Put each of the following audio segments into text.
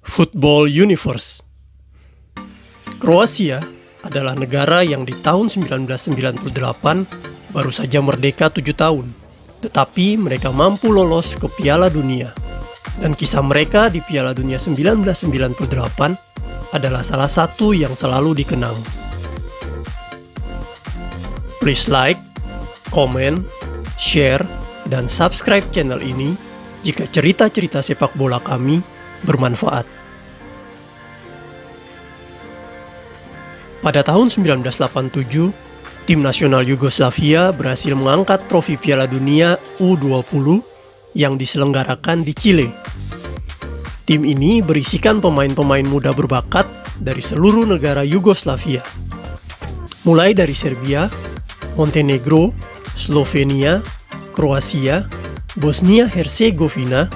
Football Universe. Kroasia adalah negara yang di tahun 1998 baru saja merdeka 7 tahun, tetapi mereka mampu lolos ke Piala Dunia. Dan kisah mereka di Piala Dunia 1998 adalah salah satu yang selalu dikenang. Please like, comment, share, dan subscribe channel ini jika cerita-cerita sepak bola kami bermanfaat. Pada tahun 1987, tim nasional Yugoslavia berhasil mengangkat trofi Piala Dunia U20 yang diselenggarakan di Chile. Tim ini berisikan pemain-pemain muda berbakat dari seluruh negara Yugoslavia, mulai dari Serbia, Montenegro, Slovenia, Kroasia, Bosnia-Herzegovina,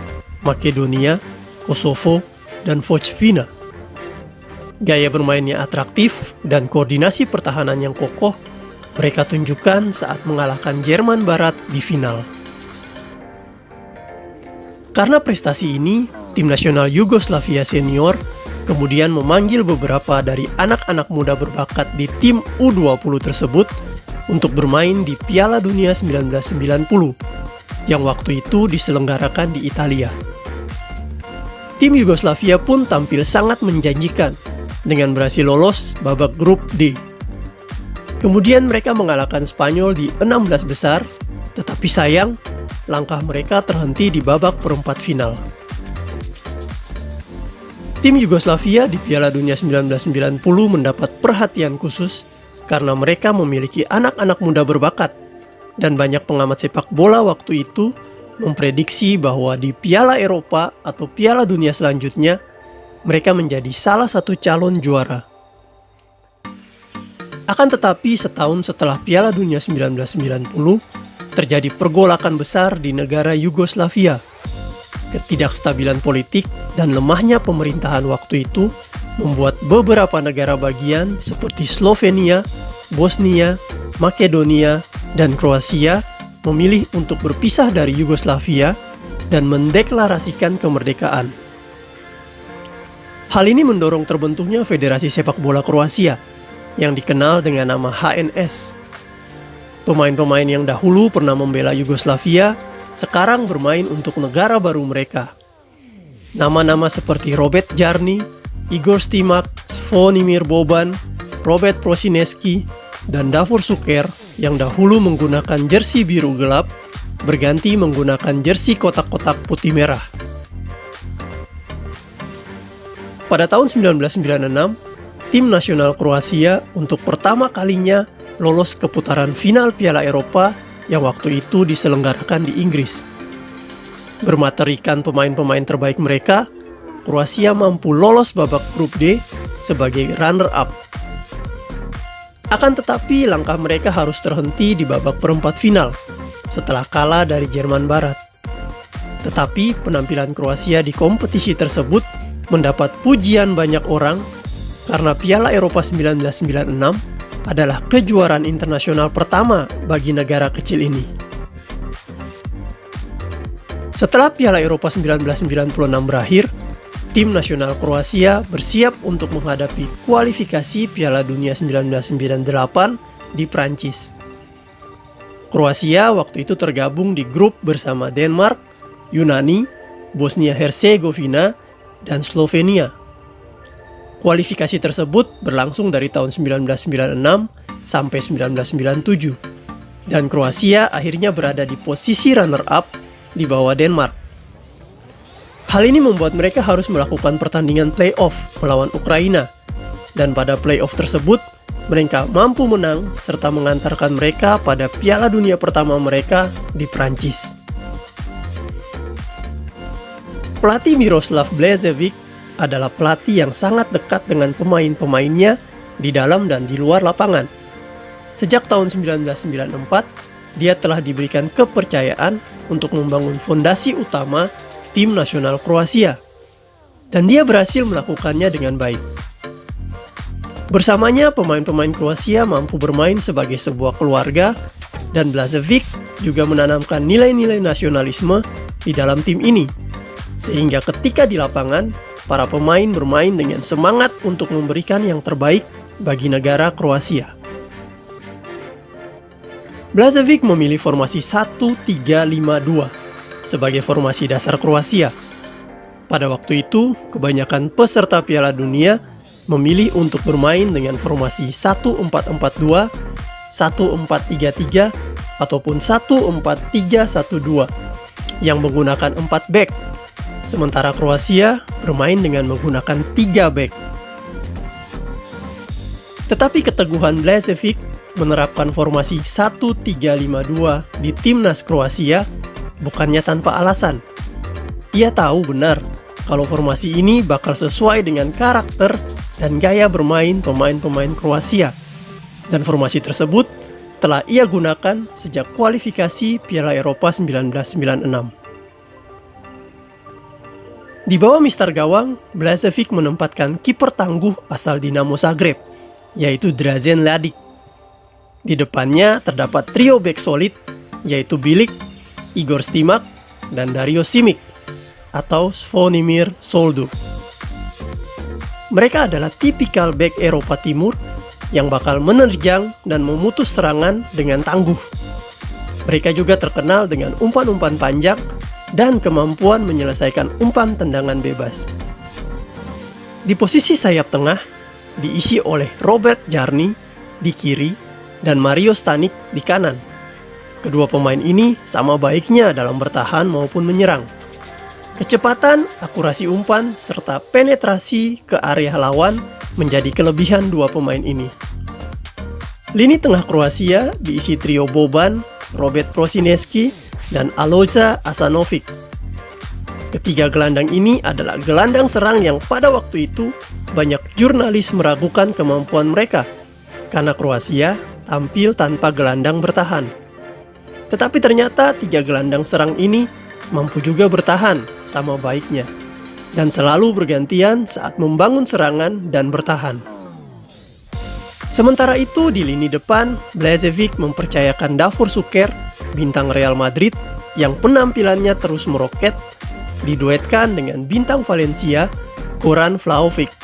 Makedonia, Kosovo, dan Vojvodina. Gaya bermainnya atraktif dan koordinasi pertahanan yang kokoh mereka tunjukkan saat mengalahkan Jerman Barat di final. Karena prestasi ini, tim nasional Yugoslavia senior kemudian memanggil beberapa dari anak-anak muda berbakat di tim U20 tersebut untuk bermain di Piala Dunia 1990 yang waktu itu diselenggarakan di Italia. Tim Yugoslavia pun tampil sangat menjanjikan dengan berhasil lolos babak grup D. Kemudian mereka mengalahkan Spanyol di 16 besar, tetapi sayang, langkah mereka terhenti di babak perempat final. Tim Yugoslavia di Piala Dunia 1990 mendapat perhatian khusus karena mereka memiliki anak-anak muda berbakat, dan banyak pengamat sepak bola waktu itu memprediksi bahwa di Piala Eropa atau Piala Dunia selanjutnya, mereka menjadi salah satu calon juara. Akan tetapi setahun setelah Piala Dunia 1990, terjadi pergolakan besar di negara Yugoslavia. Ketidakstabilan politik dan lemahnya pemerintahan waktu itu membuat beberapa negara bagian seperti Slovenia, Bosnia, Makedonia, dan Kroasia memilih untuk berpisah dari Yugoslavia dan mendeklarasikan kemerdekaan. Hal ini mendorong terbentuknya Federasi Sepak Bola Kroasia yang dikenal dengan nama HNS. Pemain-pemain yang dahulu pernah membela Yugoslavia sekarang bermain untuk negara baru mereka. Nama-nama seperti Robert Jarni, Igor Stimac, Zvonimir Boban, Robert Prosinecki, dan Davor Šuker yang dahulu menggunakan jersey biru gelap berganti menggunakan jersey kotak-kotak putih merah. Pada tahun 1996, tim nasional Kroasia untuk pertama kalinya lolos ke putaran final Piala Eropa yang waktu itu diselenggarakan di Inggris. Bermaterikan pemain-pemain terbaik mereka, Kroasia mampu lolos babak grup D sebagai runner-up. Akan tetapi langkah mereka harus terhenti di babak perempat final setelah kalah dari Jerman Barat. Tetapi penampilan Kroasia di kompetisi tersebut mendapat pujian banyak orang karena Piala Eropa 1996 adalah kejuaraan internasional pertama bagi negara kecil ini. Setelah Piala Eropa 1996 berakhir, tim nasional Kroasia bersiap untuk menghadapi kualifikasi Piala Dunia 1998 di Prancis. Kroasia waktu itu tergabung di grup bersama Denmark, Yunani, Bosnia-Herzegovina, dan Slovenia. Kualifikasi tersebut berlangsung dari tahun 1996 sampai 1997, dan Kroasia akhirnya berada di posisi runner-up di bawah Denmark. Hal ini membuat mereka harus melakukan pertandingan play-off melawan Ukraina, dan pada play-off tersebut mereka mampu menang serta mengantarkan mereka pada Piala Dunia pertama mereka di Prancis. Pelatih Miroslav Blažević adalah pelatih yang sangat dekat dengan pemain-pemainnya di dalam dan di luar lapangan. Sejak tahun 1994, dia telah diberikan kepercayaan untuk membangun fondasi utama tim nasional Kroasia, dan dia berhasil melakukannya dengan baik. Bersamanya, pemain-pemain Kroasia mampu bermain sebagai sebuah keluarga, dan Blažević juga menanamkan nilai-nilai nasionalisme di dalam tim ini, sehingga ketika di lapangan para pemain bermain dengan semangat untuk memberikan yang terbaik bagi negara Kroasia. Blažević memilih formasi 1-3-5-2 sebagai formasi dasar Kroasia. Pada waktu itu, kebanyakan peserta Piala Dunia memilih untuk bermain dengan formasi 1-4-4-2, 1-4-3-3, ataupun 1-4-3-1-2 yang menggunakan 4 back. Sementara Kroasia bermain dengan menggunakan 3 back. Tetapi keteguhan Blažević menerapkan formasi 1-3-5-2 di timnas Kroasia bukannya tanpa alasan. Ia tahu benar kalau formasi ini bakal sesuai dengan karakter dan gaya bermain pemain-pemain Kroasia. Dan formasi tersebut telah ia gunakan sejak kualifikasi Piala Eropa 1996. Di bawah mister gawang, Blažević menempatkan kiper tangguh asal Dinamo Zagreb, yaitu Dražen Ladić. Di depannya terdapat trio back solid, yaitu Bilić, Igor Stimac, dan Dario Simic atau Zvonimir Soldo. Mereka adalah tipikal back Eropa Timur yang bakal menerjang dan memutus serangan dengan tangguh. Mereka juga terkenal dengan umpan-umpan panjang dan kemampuan menyelesaikan umpan tendangan bebas. Di posisi sayap tengah, diisi oleh Robert Jarni di kiri dan Mario Stanic di kanan. Kedua pemain ini sama baiknya dalam bertahan maupun menyerang. Kecepatan, akurasi umpan, serta penetrasi ke area lawan menjadi kelebihan dua pemain ini. Lini tengah Kroasia diisi trio Boban, Robert Prosinecki, dan Alojza Asanovic. Ketiga gelandang ini adalah gelandang serang yang pada waktu itu banyak jurnalis meragukan kemampuan mereka karena Kroasia tampil tanpa gelandang bertahan. Tetapi ternyata tiga gelandang serang ini mampu juga bertahan sama baiknya dan selalu bergantian saat membangun serangan dan bertahan. Sementara itu di lini depan, Blažević mempercayakan Davor Šuker, bintang Real Madrid yang penampilannya terus meroket, diduetkan dengan bintang Valencia, Goran Vlahovic.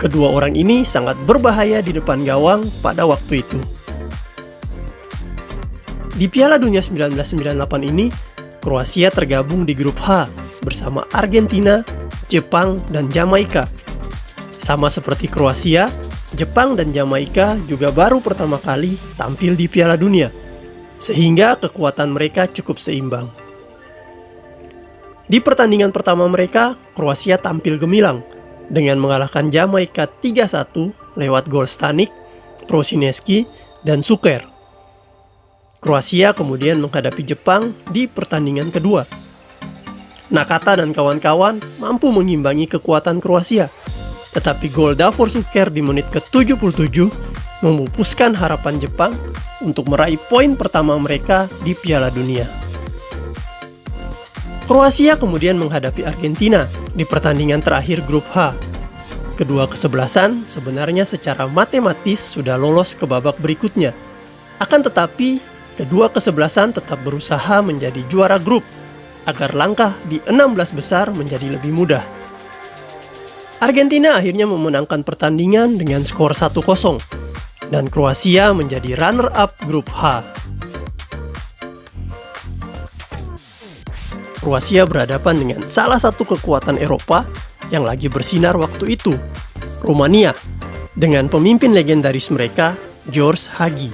Kedua orang ini sangat berbahaya di depan gawang pada waktu itu. Di Piala Dunia 1998 ini, Kroasia tergabung di grup H bersama Argentina, Jepang, dan Jamaika. Sama seperti Kroasia, Jepang dan Jamaika juga baru pertama kali tampil di Piala Dunia, sehingga kekuatan mereka cukup seimbang. Di pertandingan pertama mereka, Kroasia tampil gemilang dengan mengalahkan Jamaika 3-1 lewat gol Stanic, Prosinecki, dan Šuker. Kroasia kemudian menghadapi Jepang di pertandingan kedua. Nakata dan kawan-kawan mampu mengimbangi kekuatan Kroasia, tetapi gol Davor Šuker di menit ke-77 memupuskan harapan Jepang untuk meraih poin pertama mereka di Piala Dunia. Kroasia kemudian menghadapi Argentina di pertandingan terakhir grup H. Kedua kesebelasan sebenarnya secara matematis sudah lolos ke babak berikutnya. Akan tetapi, kedua kesebelasan tetap berusaha menjadi juara grup agar langkah di 16 besar menjadi lebih mudah. Argentina akhirnya memenangkan pertandingan dengan skor 1-0 dan Kroasia menjadi runner-up grup H. Kroasia berhadapan dengan salah satu kekuatan Eropa yang lagi bersinar waktu itu, Rumania, dengan pemimpin legendaris mereka, George Hagi.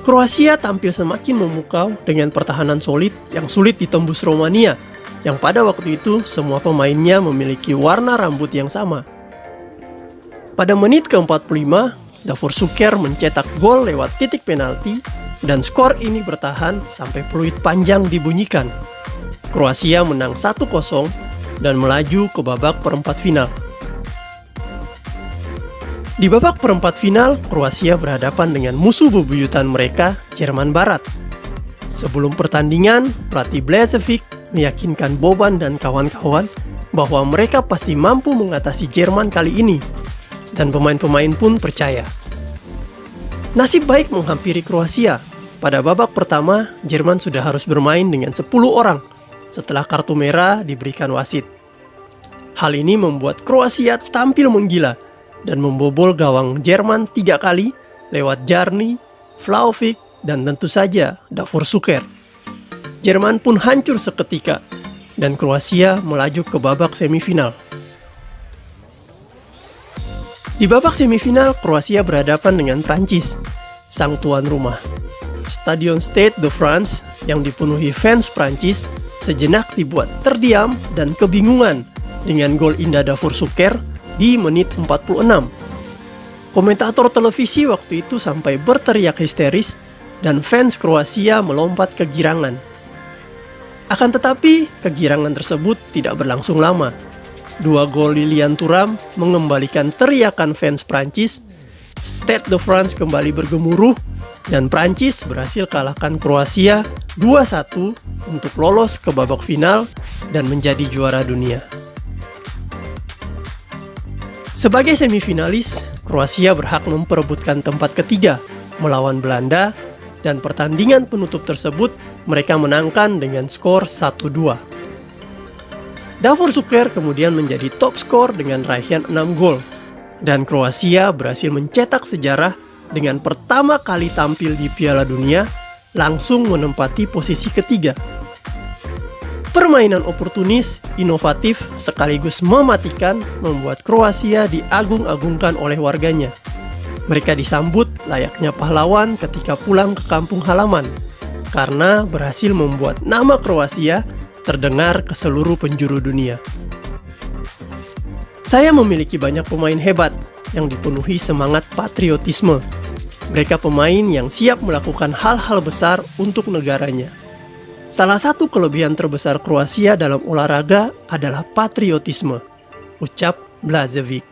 Kroasia tampil semakin memukau dengan pertahanan solid yang sulit ditembus Rumania, yang pada waktu itu semua pemainnya memiliki warna rambut yang sama. Pada menit ke-45, Davor Šuker mencetak gol lewat titik penalti dan skor ini bertahan sampai peluit panjang dibunyikan. Kroasia menang 1-0 dan melaju ke babak perempat final. Di babak perempat final, Kroasia berhadapan dengan musuh bebuyutan mereka, Jerman Barat. Sebelum pertandingan, pelatih Blažević meyakinkan Boban dan kawan-kawan bahwa mereka pasti mampu mengatasi Jerman kali ini, dan pemain-pemain pun percaya. Nasib baik menghampiri Kroasia. Pada babak pertama, Jerman sudah harus bermain dengan 10 orang setelah kartu merah diberikan wasit. Hal ini membuat Kroasia tampil menggila dan membobol gawang Jerman 3 kali lewat Jarni, Vlahovic, dan tentu saja Davor Šuker. Jerman pun hancur seketika dan Kroasia melaju ke babak semifinal. Di babak semifinal, Kroasia berhadapan dengan Prancis, sang tuan rumah. Stadion Stade de France yang dipenuhi fans Prancis sejenak dibuat terdiam dan kebingungan dengan gol indah Davor Šuker di menit 46. Komentator televisi waktu itu sampai berteriak histeris dan fans Kroasia melompat kegirangan. Akan tetapi, kegirangan tersebut tidak berlangsung lama. 2 gol Lilian Thuram mengembalikan teriakan fans Prancis. Stade de France kembali bergemuruh dan Prancis berhasil kalahkan Kroasia 2-1 untuk lolos ke babak final dan menjadi juara dunia. Sebagai semifinalis, Kroasia berhak memperebutkan tempat ketiga melawan Belanda dan pertandingan penutup tersebut mereka menangkan dengan skor 1-2. Davor Šuker kemudian menjadi top skor dengan raihan 6 gol dan Kroasia berhasil mencetak sejarah dengan pertama kali tampil di Piala Dunia langsung menempati posisi ketiga. Permainan oportunis, inovatif, sekaligus mematikan membuat Kroasia diagung-agungkan oleh warganya. Mereka disambut layaknya pahlawan ketika pulang ke kampung halaman, karena berhasil membuat nama Kroasia terdengar ke seluruh penjuru dunia. Saya memiliki banyak pemain hebat yang dipenuhi semangat patriotisme. Mereka pemain yang siap melakukan hal-hal besar untuk negaranya. Salah satu kelebihan terbesar Kroasia dalam olahraga adalah patriotisme, ucap Blažević.